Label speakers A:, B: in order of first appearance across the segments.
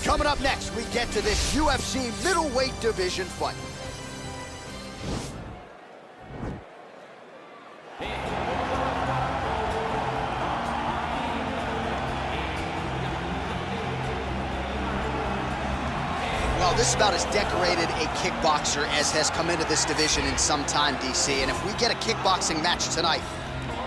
A: Coming up next, we get to this UFC middleweight division fight. Well, this is about as decorated a kickboxer as has come into this division in some time, DC. And if we get a kickboxing match tonight,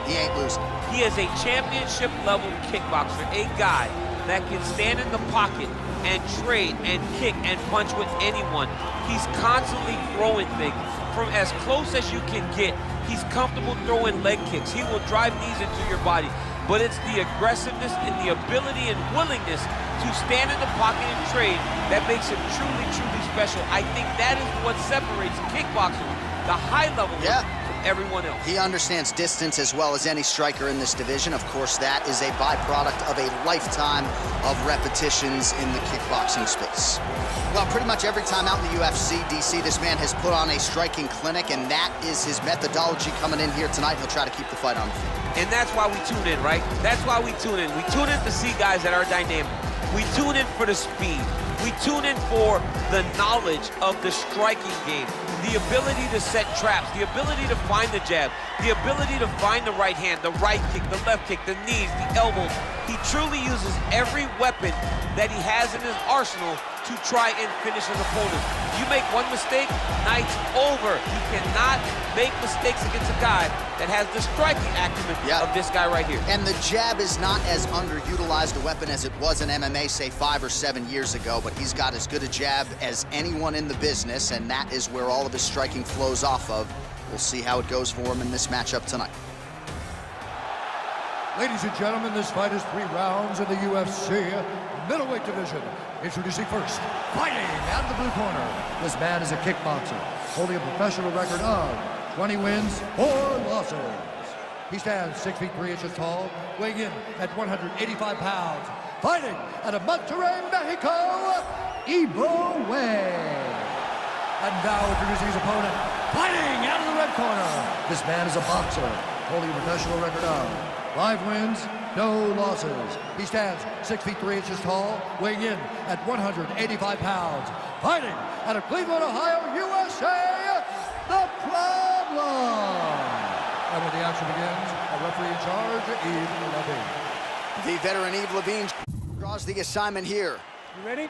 A: he ain't losing.
B: He is a championship-level kickboxer, a guy that can stand in the pocket and trade and kick and punch with anyone. He's constantly throwing things from as close as you can get. He's comfortable throwing leg kicks. He will drive knees into your body. But it's the aggressiveness and the ability and willingness to stand in the pocket and trade that makes him truly, truly special. I think that is what separates kickboxers, the high level, from everyone else.
A: He understands distance as well as any striker in this division. Of course, that is a byproduct of a lifetime of repetitions in the kickboxing space. Well, pretty much every time out in the UFC, DC, this man has put on a striking clinic, and that is his methodology coming in here tonight. He'll try to keep the fight on the field.
B: And that's why we tune in, right? That's why we tune in. We tune in to see guys that are dynamic. We tune in for the speed. We tune in for the knowledge of the striking game, the ability to set traps, the ability to find the jab, the ability to find the right hand, the right kick, the left kick, the knees, the elbows. He truly uses every weapon that he has in his arsenal to try and finish his opponent. You make one mistake, night's over. You cannot make mistakes against a guy that has the striking acumen of this guy right here.
A: And the jab is not as underutilized a weapon as it was in MMA, say 5 or 7 years ago, but he's got as good a jab as anyone in the business, and that is where all of his striking flows off of. We'll see how it goes for him in this matchup tonight.
C: Ladies and gentlemen, this fight is 3 rounds in the UFC middleweight division. Introducing first, fighting out of the blue corner. This man is a kickboxer, holding a professional record of 20 wins, 4 losses. He stands 6 feet 3 inches tall, weighing in at 185 pounds. Fighting out of Monterrey, Mexico, Ivo Way. And now introducing his opponent, fighting out of the red corner. This man is a boxer, holding a professional record of 5 wins, no losses. He stands 6 feet 3 inches tall, weighing in at 185 pounds. Fighting out of Cleveland, Ohio, USA, The Problem. And when the action begins, a referee in charge, Yves Levine.
A: The veteran Yves Levine draws the assignment here.
D: You ready?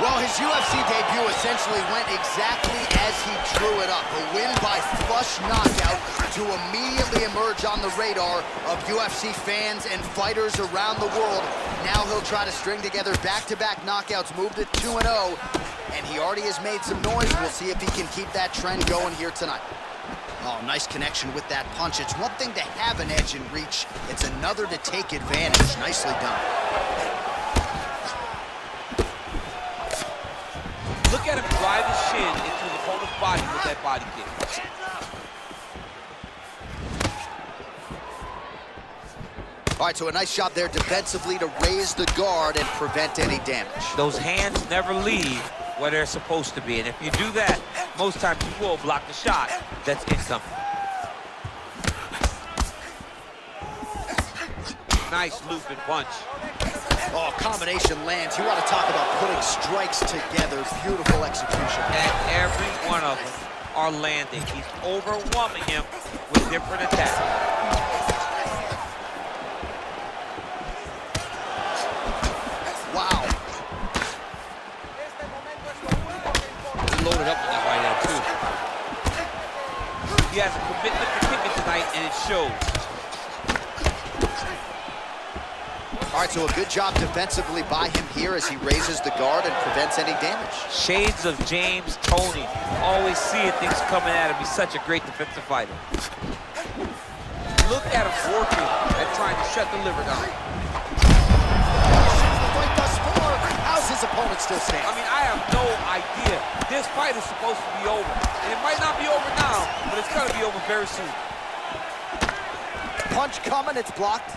A: Well, his UFC debut essentially went exactly as he drew it up. A win by flush knockout to immediately emerge on the radar of UFC fans and fighters around the world. Now he'll try to string together back-to-back knockouts, move to 2-0, and he already has made some noise. We'll see if he can keep that trend going here tonight. Oh, nice connection with that punch. It's one thing to have an edge in reach. It's another to take advantage. Nicely done.
B: Look at him drive his shin into the opponent's body with that body kick.
A: All right, so a nice job there defensively to raise the guard and prevent any damage.
B: Those hands never leave where they're supposed to be, and if you do that, most times you will block the shot that's incoming. Nice looping punch.
A: Oh, combination lands. You want to talk about putting strikes together. Beautiful execution.
B: And every one of them are landing. He's overwhelming him with different attacks.
A: Wow.
B: He loaded up with that right hand, too. He has a commitment to kicking tonight, and it shows.
A: All right, so a good job defensively by him here as he raises the guard and prevents any damage.
B: Shades of James Toney. Always seeing things coming at him. He's such a great defensive fighter. Look at him working at trying to shut the liver down.
A: How's his opponent still stand?
B: I mean, I have no idea. This fight is supposed to be over. And it might not be over now, but it's going to be over very soon.
A: Punch coming, it's blocked.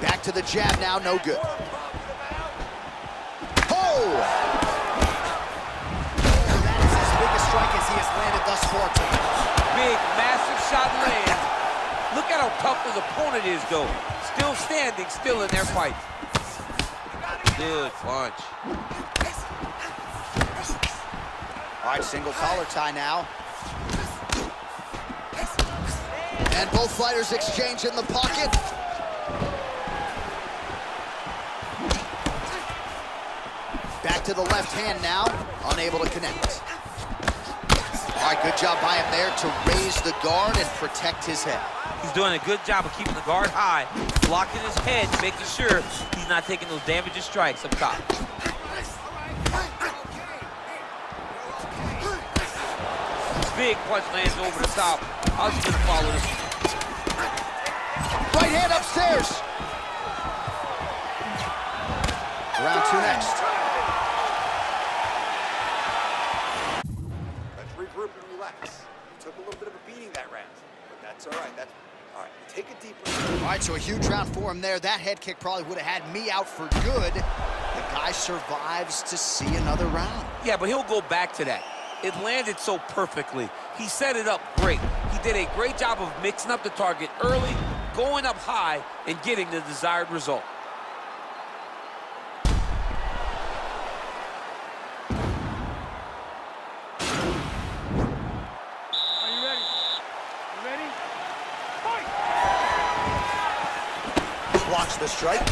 A: Back to the jab now, no good. Oh, torture.
B: Big, massive shot lands. Look at how tough his opponent is, though. Still standing, still in their fight. Good punch.
A: All right, single collar tie now. And both fighters exchange in the pocket. Back to the left hand now, unable to connect. All right, good job by him there to raise the guard and protect his head.
B: He's doing a good job of keeping the guard high, blocking his head, making sure he's not taking those damaging strikes up top. Big punch lands over the top. How's he gonna follow this?
A: Right hand upstairs. Round 2 next.
D: Let's regroup and relax. You took a little bit of a beating that round, but that's all right. All right. Take a deep breath.
A: All right, so a huge round for him there. That head kick probably would have had me out for good. The guy survives to see another round.
B: Yeah, but he'll go back to that. It landed so perfectly. He set it up great. He did a great job of mixing up the target early, going up high, and getting the desired result.
E: Are you ready? You ready? Fight!
A: Blocks the strike.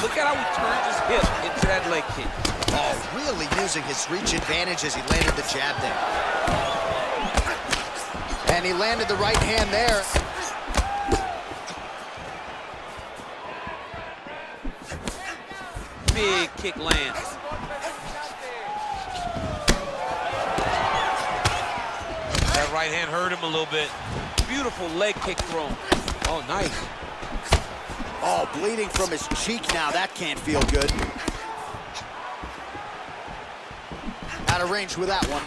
B: Look at how he turned his hip into that leg kick.
A: Oh, really using his reach advantage as he landed the jab there. And he landed the right hand there.
B: Big kick lands. That right hand hurt him a little bit. Beautiful leg kick thrown. Oh, nice.
A: Oh, bleeding from his cheek now. That can't feel good. Out of range with that one.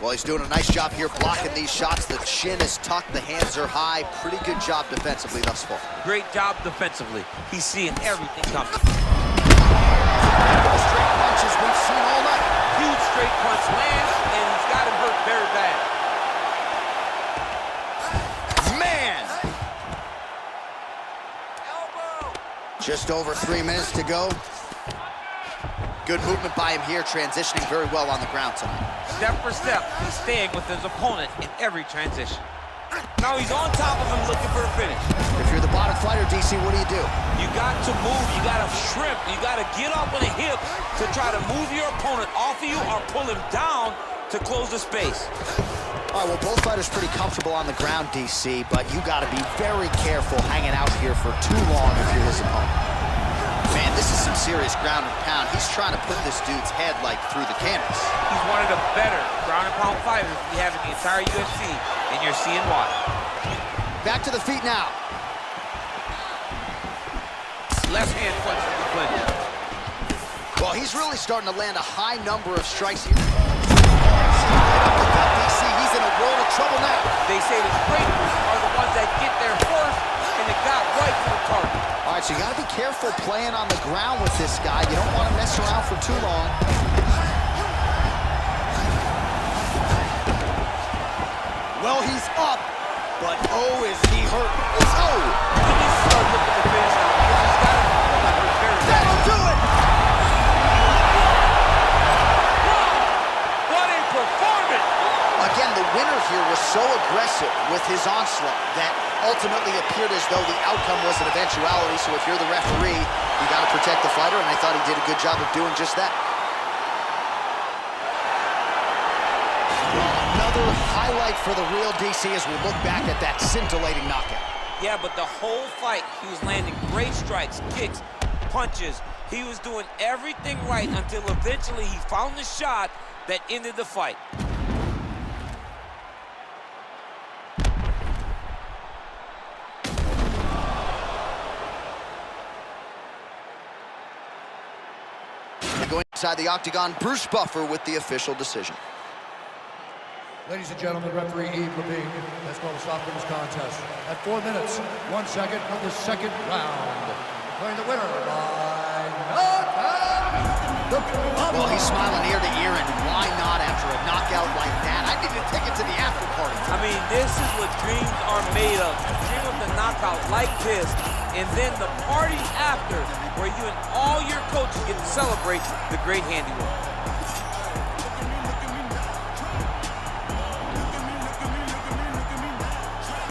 A: Well, he's doing a nice job here blocking these shots. The chin is tucked, the hands are high. Pretty good job defensively thus far.
B: Great job defensively. He's seeing everything coming.
A: The straight punches we've seen all night.
B: Huge straight punch lands, and he's got him hurt very bad.
A: Man! Just over 3 minutes to go. Good movement by him here, transitioning very well on the ground tonight.
B: Step for step, he's staying with his opponent in every transition. Now he's on top of him looking for a finish.
A: If you're the bottom fighter, DC, what do?
B: You got to move, you got to shrimp, you got to get up on a hip to try to move your opponent off of you or pull him down to close the space.
A: All right, well, both fighters pretty comfortable on the ground, DC, but you got to be very careful hanging out here for too long if you're his opponent. Man, this is some serious ground and pound. He's trying to put this dude's head, like, through the canvas.
B: He's one of the better ground and pound fighters we have in the entire UFC, and you're seeing why.
A: Back to the feet now.
B: Left hand punch from the clinch.
A: Well, he's really starting to land a high number of strikes here. DC, he's in a world of trouble now.
B: They say the breakers are the ones that get there first, and it got right to the target.
A: All right, so you got to be careful playing on the ground with this guy. You don't want to mess around for too long. Well, he's up, but oh, is he hurt. Oh!
B: He needs to start looking to finish now because he's got him hurt very bad.
A: That'll do it!
B: What a performance!
A: Again, the winner here was so aggressive with his onslaught that ultimately appeared as though the outcome was an eventuality. So if you're the referee, you got to protect the fighter, and I thought he did a good job of doing just that. Another highlight for the real DC as we look back at that scintillating knockout.
B: Yeah, but the whole fight, he was landing great strikes, kicks, punches. He was doing everything right until eventually he found the shot that ended the fight.
A: Going inside the octagon, Bruce Buffer with the official decision.
C: Ladies and gentlemen, referee Yves Levine has called a stop to this contest at 4 minutes, 1 second of the second round. Declaring the winner by knockout
A: Well, he's smiling ear to ear, and why not after a knockout like that? I need a ticket to the after party.
B: I mean, this is what dreams are made of. You dream of the knockout like this, and then the party after, where you and all your coaches get to celebrate the great handiwork.